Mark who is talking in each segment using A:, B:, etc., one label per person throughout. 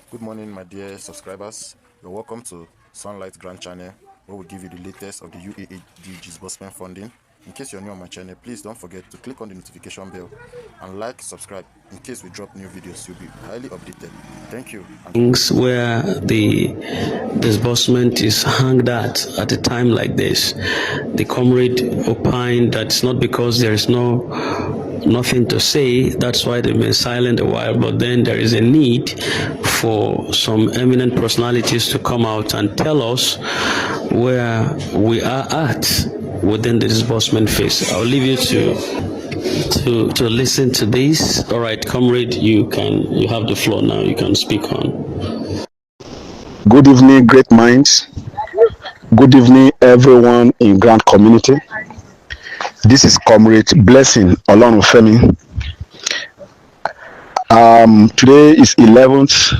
A: Good morning, my dear subscribers. You're welcome to Sunlight Grant channel, where we give you the latest of the UAAG disbursement funding. In case you're new on my channel, please don't forget to click on the notification bell and subscribe. In case we drop new videos, you'll be highly updated. Thank you.
B: Things where the disbursement is hanged at a time like this. The comrade opined that it's not because there is nothing to say, that's why they've been silent a while, but then there is a need for some eminent personalities to come out and tell us where we are at within the disbursement phase. I'll leave you to listen to this. All right, comrade, you have the floor now. You can speak on.
C: Good evening, great minds. Good evening, everyone in Grant community. This is Comrade Blessing Olorunfemi. Today is 11th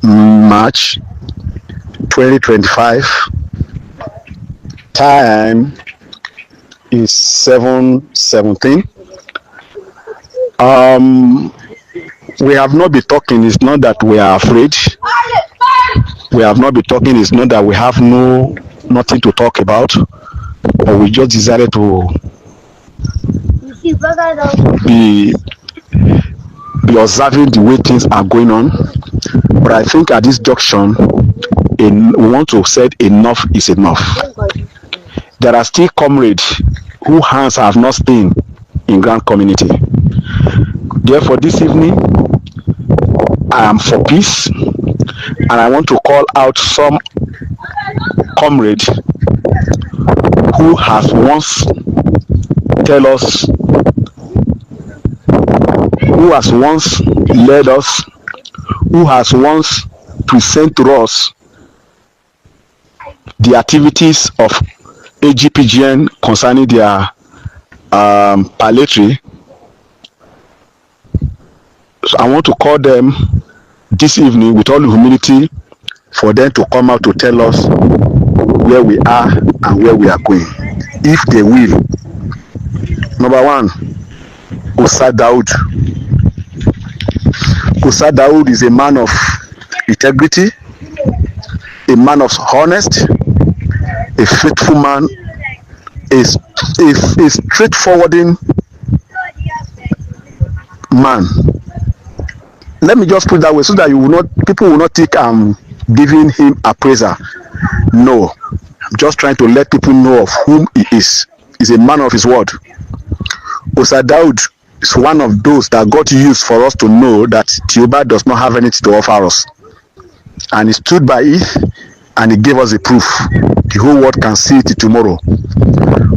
C: March 2025. Time is 7:17. We have not been talking. It's not that we are afraid. We have not been talking. It's not that we have nothing to talk about, but we just decided to be observing the way things are going on. But I think at this junction, we want to say enough is enough. There are still comrades whose hands have not stained in Grant community. Therefore, this evening, I am for peace, and I want to call out some comrade who has once tell us, who has once led us, who has once present to us the activities of AGPGN concerning their palliatory. So I want to call them this evening with all humility for them to come out to tell us where we are and where we are going, if they will. Number one, Osa Daud. Osa Daud is a man of integrity, a man of honest, a faithful man, a straightforwarding man. Let me just put it that way so that people will not think I'm giving him appraiser. No, I'm just trying to let people know of whom he is. He's a man of his word. Osa Daud is one of those that got used for us to know that Theobarth does not have anything to offer us. And he stood by it and he gave us the proof. The whole world can see it tomorrow.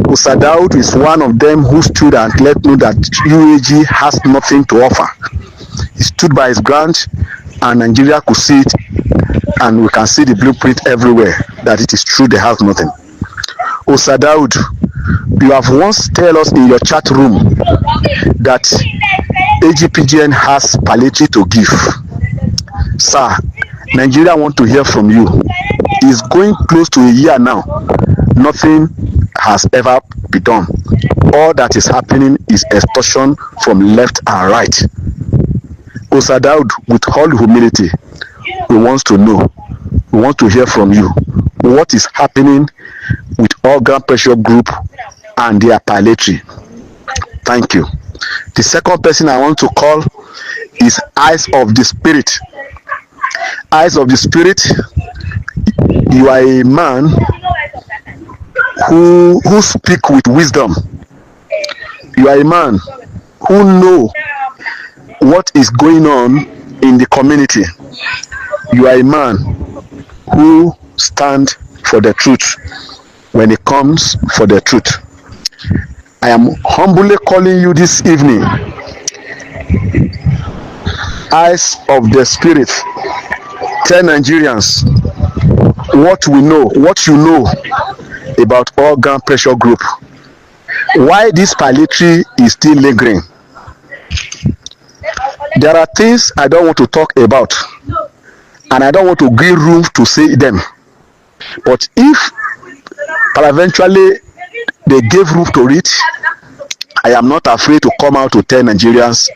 C: Osa Daud is one of them who stood and let know that UAG has nothing to offer. He stood by his grant and Nigeria could see it, and we can see the blueprint everywhere that it is true they have nothing. Osa Daud, you have once tell us in your chat room that AGPGN has palliative to give. Sir, Nigeria want to hear from you. It's going close to a year now. Nothing has ever been done. All that is happening is extortion from left and right. Osa Daud, with all humility, we want to know, we want to hear from you what is happening with all Grant Pressure Group and their palliatory. Thank you. The second person I want to call is Eyes of the Spirit. Eyes of the Spirit, you are a man who speak with wisdom. You are a man who know what is going on in the community. You are a man who stand for the truth when it comes for the truth. I am humbly calling you this evening, Eyes of the Spirit. Tell Nigerians what we know, what you know about all Grant Pressure Group. Why this palliatory is still lingering. There are things I don't want to talk about, and I don't want to give room to say them. But if eventually they gave room to it, I am not afraid to come out to tell Nigerians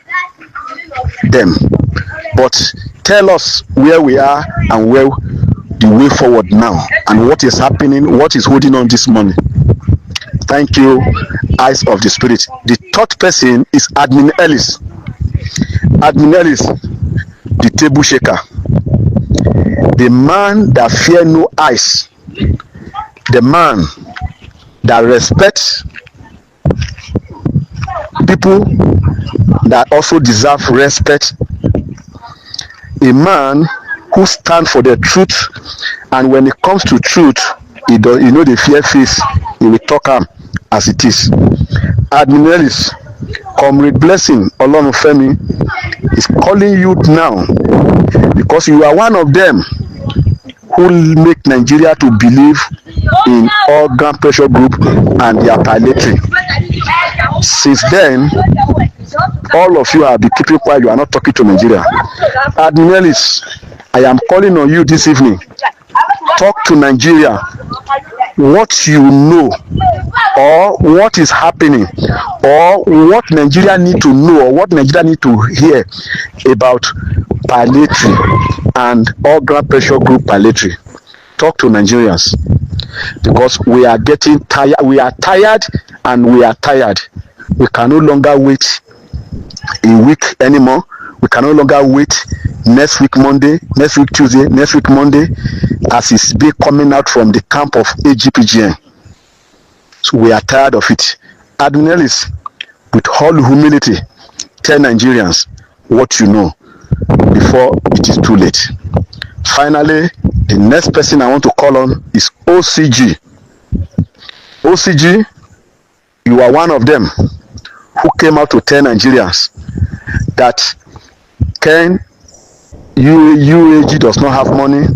C: them. But tell us where we are and where the way forward now, and what is happening, what is holding on this money. Thank you, eyes of the spirit. The third person is Admin Ellis. Admin Ellis, the table shaker, the man that fear no eyes, the man that respects people that also deserve respect, a man who stands for the truth, and when it comes to truth, he does, you know, the fear face, he will talk am as it is. Admin Ellis, Comrade Blessing Olorunfemi is calling you now, because you are one of them who make Nigeria to believe in all grant pressure group and their palliatory. Since then, all of you have been keeping quiet. You are not talking to Nigeria. Admin Ellis, I am calling on you this evening. Talk to Nigeria what you know, or what is happening, or what Nigeria need to know, or what Nigeria need to hear about palliatory and all grant pressure group palliatory. Talk to Nigerians, because we are getting tired. We are tired, and we are tired. We can no longer wait a week anymore. We can no longer wait next week Monday, next week Tuesday, next week Monday, as it's been coming out from the camp of AGPGN. So we are tired of it. Admin Ellis, with all humility, tell Nigerians what you know before it is too late. Finally, the next person I want to call on is OCG. OCG, you are one of them who came out to tell Nigerians that UAAG does not have money,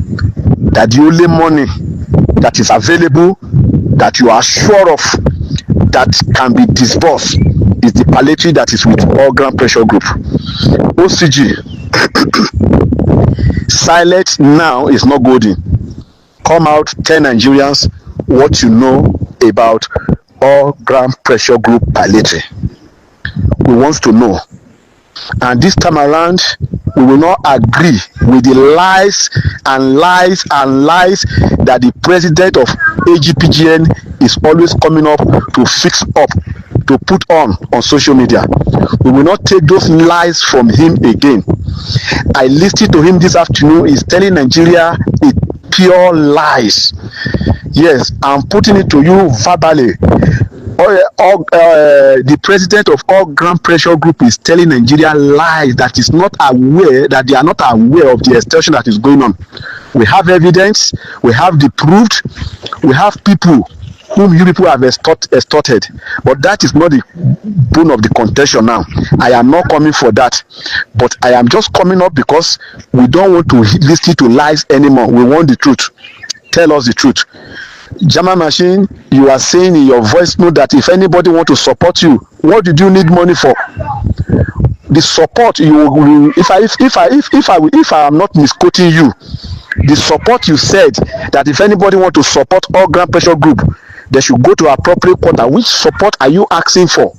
C: that the only money that is available, that you are sure of, that can be disbursed, is the palliatory that is with all grant pressure group. OCG, silence now is not golden. Come out, tell Nigerians what you know about all grant pressure group palliatory. We want to know. And this time around, we will not agree with the lies and lies and lies that the president of AGPGN is always coming up to fix up, to put on social media. We will not take those lies from him again. I listened to him this afternoon. He's telling Nigeria it pure lies. Yes, I'm putting it to you verbally. The president of all grant pressure group is telling Nigeria lies, that is not aware, that they are not aware of the extortion that is going on. We have evidence, we have the proof, we have people whom you people have extorted, but that is not the bone of the contention now. I am not coming for that, but I am just coming up because we don't want to listen to lies anymore. We want the truth. Tell us the truth. Jama Machine, you are saying in your voice note that if anybody want to support you, what did you need money for? The support you will, if I am not misquoting you, the support you said that if anybody want to support all grant pressure group, they should go to appropriate quarter. Which support are you asking for?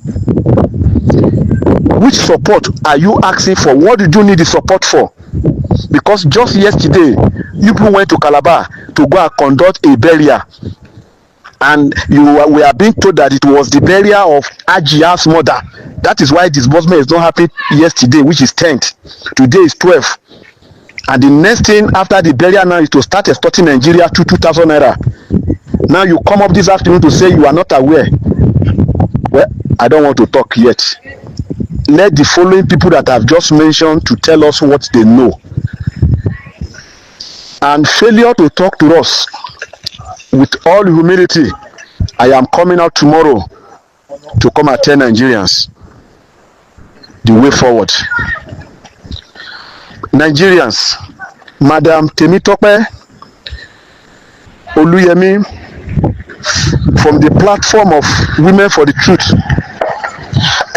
C: Which support are you asking for? What did you need the support for? Because just yesterday, you people went to Calabar to go and conduct a burial, and we are being told that it was the burial of Ajia's mother. That is why disbursement is not happening yesterday, which is 10th. Today is 12th. And the next thing after the burial now is to start extorting Nigeria to 2,000 naira. Now you come up this afternoon to say you are not aware. Well, I don't want to talk yet. Let the following people that I've just mentioned to tell us what they know. And failure to talk to us with all humility, I am coming out tomorrow to come and tell Nigerians the way forward. Nigerians, Madam Temitope Oluyemi, from the platform of Women for the Truth,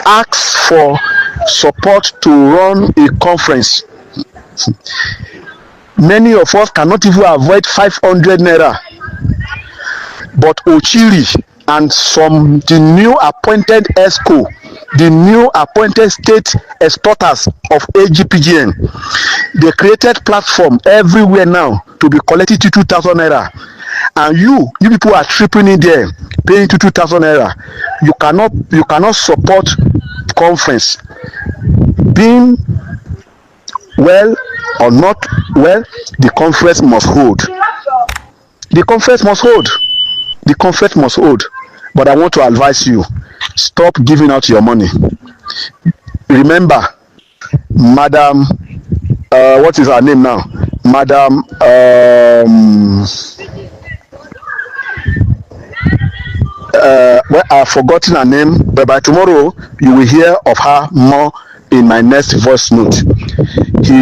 C: asks for support to run a conference. Many of us cannot even avoid 500 naira, but Ochiri and the new appointed ESCO, the new appointed state exporters of AGPGN, They created platform everywhere now to be collecting 2,000 naira, and you people are tripping in there, paying 2,000 naira. You cannot support conference, being well or not well. The conference must hold. The conference must hold. The conference must hold. But I want to advise you: stop giving out your money. Remember, Madam, what is her name now? Madam, well, I've forgotten her name, but by tomorrow you will hear of her more in my next voice note.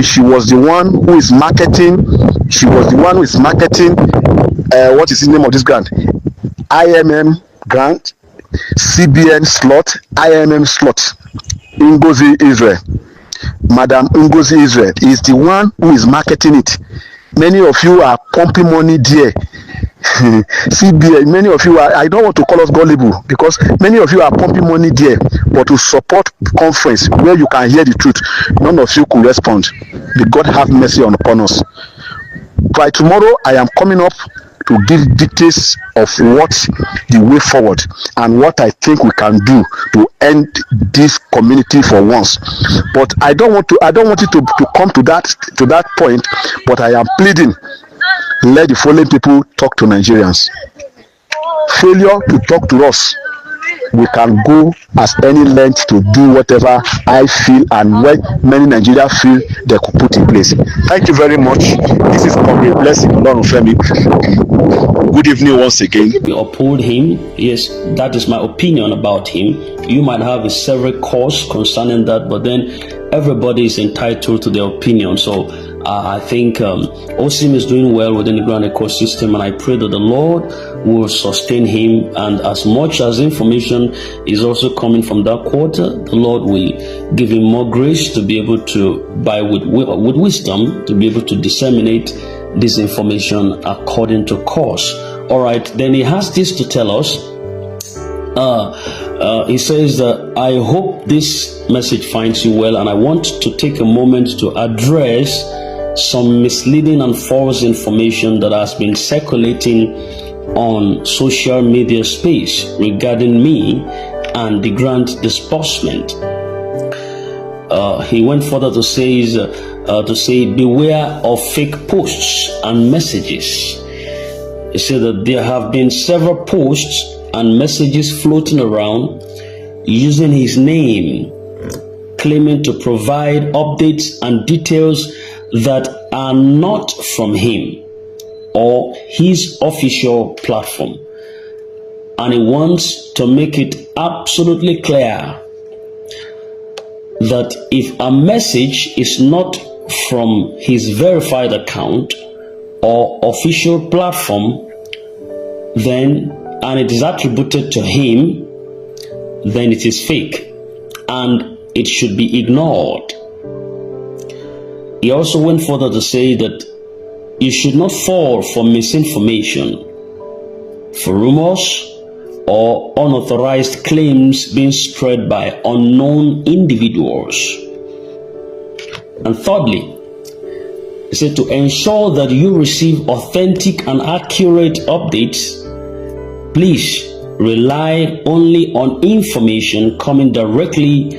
C: She was the one who is marketing. She was the one who is marketing. What is the name of this grant? IMM grant, CBN slot, IMM slot. Ngozi Israel. Madam Ngozi Israel is the one who is marketing it. Many of you are pumping money there. CBN, many of you are, I don't want to call us gullible, because many of you are pumping money there, but to support conference where you can hear the truth, none of you could respond. May God have mercy upon us. By tomorrow, I am coming up to give details of what the way forward and what I think we can do to end this community for once. But I don't want it to come to that point, but I am pleading, let the following people talk to Nigerians. Failure to talk to us, we can go as any length to do whatever I feel and what many Nigerians feel they could put in place. Thank you very much. This is Comrade Blessing Olorunfemi. Good evening once again.
B: We uphold him. Yes, that is my opinion about him. You might have a several cause concerning that, but then everybody is entitled to their opinion. So I think Osim is doing well within the grant ecosystem, and I pray that the Lord will sustain him. And as much as information is also coming from that quarter, the Lord will give him more grace to be able to, with wisdom, to be able to disseminate this information according to course. All right, then he has this to tell us. He says that I hope this message finds you well, and I want to take a moment to address some misleading and false information that has been circulating on social media space regarding me and the grant disbursement. He went further to say beware of fake posts and messages. He said that there have been several posts and messages floating around using his name, claiming to provide updates and details that are not from him or his official platform. And he wants to make it absolutely clear that if a message is not from his verified account or official platform, then and it is attributed to him, then it is fake and it should be ignored. He also went further to say that you should not fall for misinformation, for rumors or unauthorized claims being spread by unknown individuals. And thirdly, he said to ensure that you receive authentic and accurate updates, please rely only on information coming directly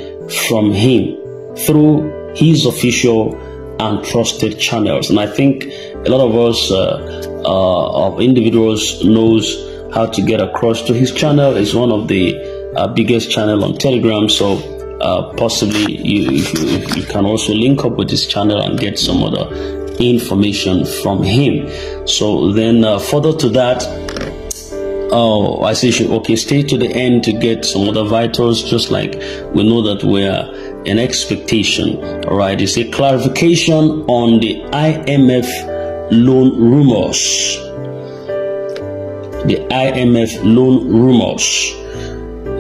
B: from him through his official and trusted channels. And I think a lot of us of individuals knows how to get across to his channel. It's one of the biggest channel on Telegram, so possibly you can also link up with his channel and get some other information from him. So then further to that, I say stay to the end to get some other vitals, just like we know that we're in expectation. All right, it's a clarification on the IMF loan rumors. The IMF loan rumors.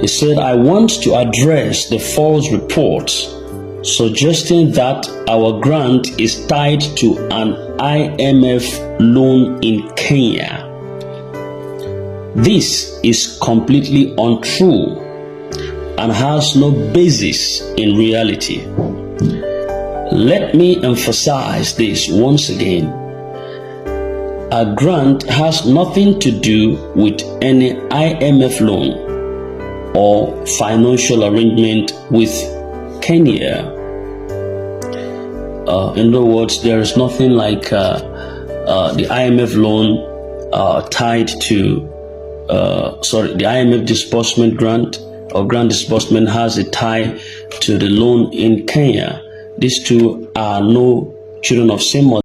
B: He said, I want to address the false reports suggesting that our grant is tied to an IMF loan in Kenya. This is completely untrue and has no basis in reality. Let me emphasize this once again. A grant has nothing to do with any IMF loan or financial arrangement with Kenya. In other words, there is nothing like the IMF loan tied to, the IMF disbursement grant or grant disbursement has a tie to the loan in Kenya. These two are no children of same mother.